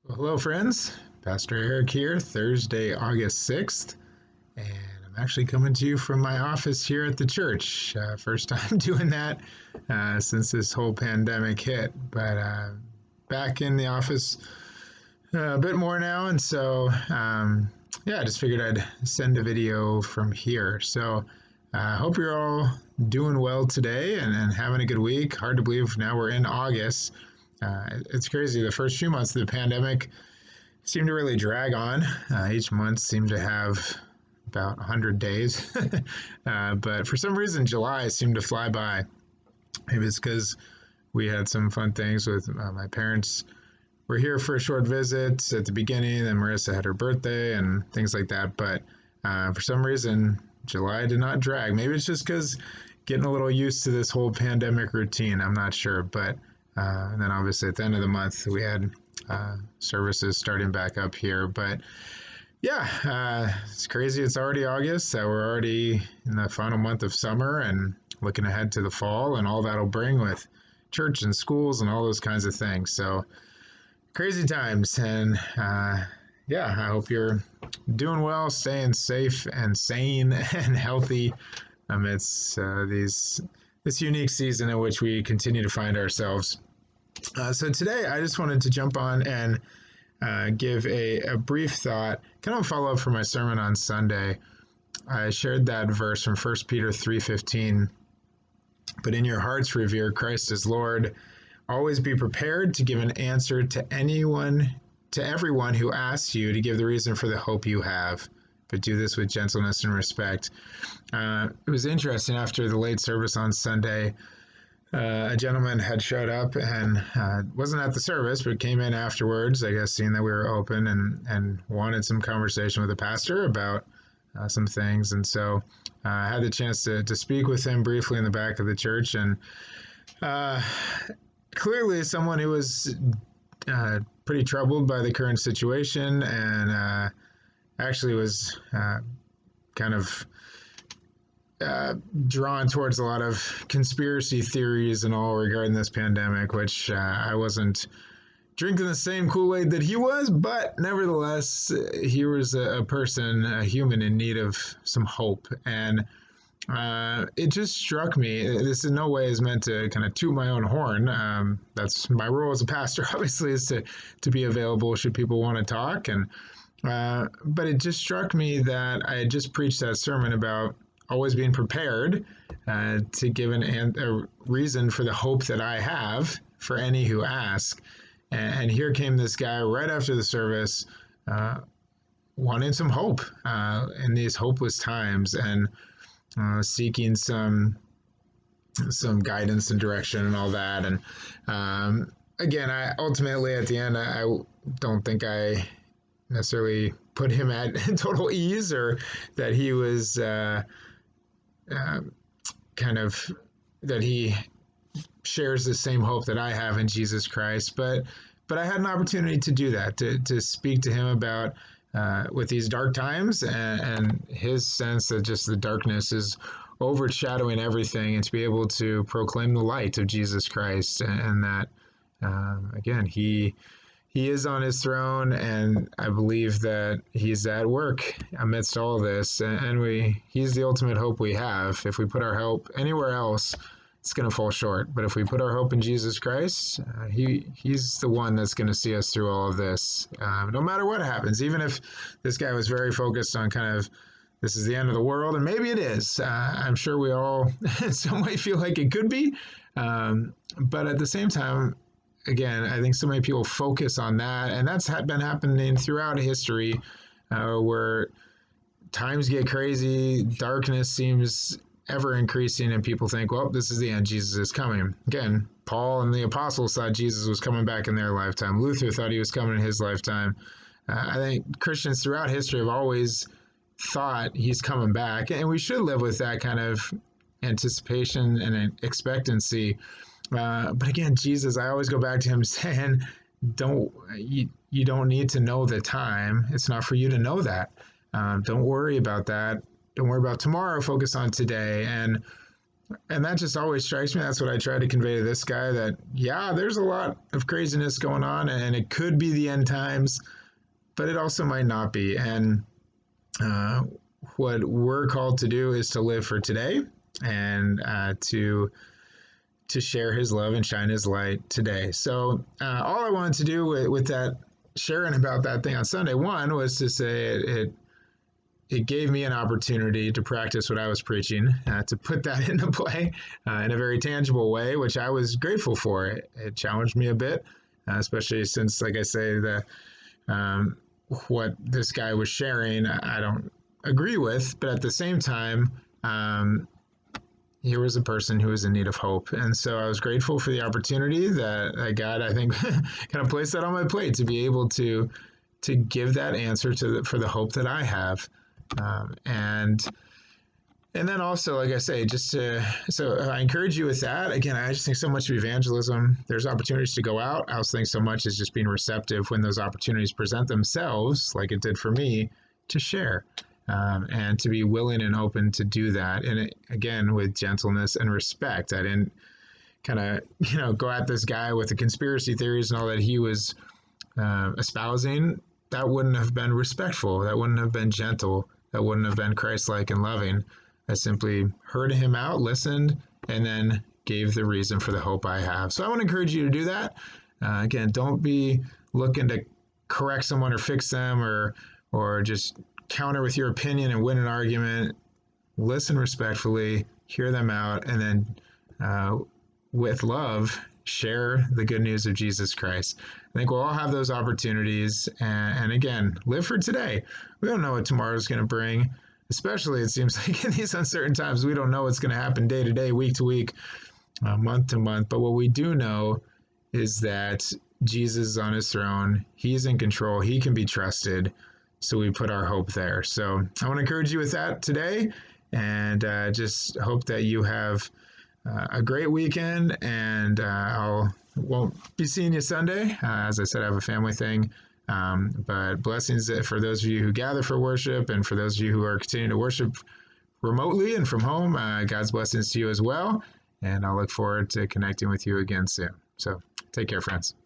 Well, hello, friends. Pastor Eric here, Thursday, August 6th, and I'm actually coming to you from my office here at the church. First time doing that since this whole pandemic hit, but back in the office a bit more now, and so I just figured I'd send a video from here. So I hope you're all doing well today and having a good week. Hard to believe now we're in August. It's crazy. The first few months of the pandemic seemed to really drag on. Each month seemed to have about 100 days. But for some reason, July seemed to fly by. Maybe it's because we had some fun things with my parents. Were here for a short visit at the beginning, then Marissa had her birthday and things like that. But for some reason, July did not drag. Maybe it's just because getting a little used to this whole pandemic routine. I'm not sure. But and then obviously at the end of the month, we had services starting back up here. But it's crazy. It's already August. We're already in the final month of summer and looking ahead to the fall and all that'll bring with church and schools and all those kinds of things. So crazy times. And I hope you're doing well, staying safe and sane and healthy amidst this unique season in which we continue to find ourselves. So today I just wanted to jump on and give a brief thought, kind of a follow-up from my sermon on Sunday. I shared that verse from 1 Peter 3:15. But in your hearts revere Christ as Lord. Always be prepared to give an answer to everyone who asks you to give the reason for the hope you have. But do this with gentleness and respect. It was interesting after the late service on Sunday. A gentleman had showed up and wasn't at the service, but came in afterwards, I guess, seeing that we were open and wanted some conversation with the pastor about some things. And so I had the chance to speak with him briefly in the back of the church. And clearly someone who was pretty troubled by the current situation and actually was kind of drawn towards a lot of conspiracy theories and all regarding this pandemic, which I wasn't drinking the same Kool-Aid that he was, but nevertheless, he was a person, a human in need of some hope. And it just struck me, this in no way is meant to kind of toot my own horn. That's my role as a pastor, obviously, is to be available should people want to talk. And but it just struck me that I had just preached that sermon about always being prepared to give a reason for the hope that I have for any who ask. And here came this guy right after the service wanting some hope in these hopeless times and seeking some guidance and direction and all that. And again, I ultimately at the end, I don't think I necessarily put him at total ease or that he was that he shares the same hope that I have in Jesus Christ. But I had an opportunity to do that, to speak to him about with these dark times and his sense that just the darkness is overshadowing everything, and to be able to proclaim the light of Jesus Christ and that, again, he is on his throne, and I believe that he's at work amidst all of this, and he's the ultimate hope we have. If we put our hope anywhere else, it's going to fall short. But if we put our hope in Jesus Christ, he's the one that's going to see us through all of this, no matter what happens. Even if this guy was very focused on kind of, this is the end of the world, and maybe it is. I'm sure we all in some way feel like it could be. But at the same time, again, I think so many people focus on that, and that's been happening throughout history, where times get crazy, darkness seems ever increasing, and people think, well, this is the end, Jesus is coming. Again, Paul and the apostles thought Jesus was coming back in their lifetime. Luther thought he was coming in his lifetime. I think Christians throughout history have always thought he's coming back, and we should live with that kind of anticipation and expectancy. But again, Jesus, I always go back to him saying, you don't need to know the time. It's not for you to know that. Don't worry about that. Don't worry about tomorrow. Focus on today. And And that just always strikes me. That's what I try to convey to this guy, that, yeah, there's a lot of craziness going on and it could be the end times, but it also might not be. And uh, what we're called to do is to live for today and to share his love and shine his light today. So all I wanted to do with that sharing about that thing on Sunday, one was to say it gave me an opportunity to practice what I was preaching, to put that into play in a very tangible way, which I was grateful for. It challenged me a bit, especially since, like I say, um, what this guy was sharing, I don't agree with, but at the same time, here was a person who was in need of hope. And so I was grateful for the opportunity that God, I think, kind of placed that on my plate to be able to give that answer for the hope that I have. And then also, like I say, so I encourage you with that. Again, I just think so much of evangelism. There's opportunities to go out. I also think so much is just being receptive when those opportunities present themselves, like it did for me, to share. And to be willing and open to do that. And again, with gentleness and respect. I didn't kind of, go at this guy with the conspiracy theories and all that he was espousing. That wouldn't have been respectful. That wouldn't have been gentle. That wouldn't have been Christ-like and loving. I simply heard him out, listened, and then gave the reason for the hope I have. So I want to encourage you to do that. Again, don't be looking to correct someone or fix them or just counter with your opinion and win an argument. Listen respectfully, hear them out, and then with love, share the good news of Jesus Christ. I think we'll all have those opportunities. And again, live for today. We don't know what tomorrow is going to bring. Especially, it seems like in these uncertain times, we don't know what's going to happen day to day, week to week, month to month. But what we do know is that Jesus is on his throne. He's in control. He can be trusted. So we put our hope there. So I want to encourage you with that today, and just hope that you have a great weekend. And I won't be seeing you Sunday. As I said, I have a family thing. But blessings for those of you who gather for worship, and for those of you who are continuing to worship remotely and from home. God's blessings to you as well. And I'll look forward to connecting with you again soon. So take care, friends.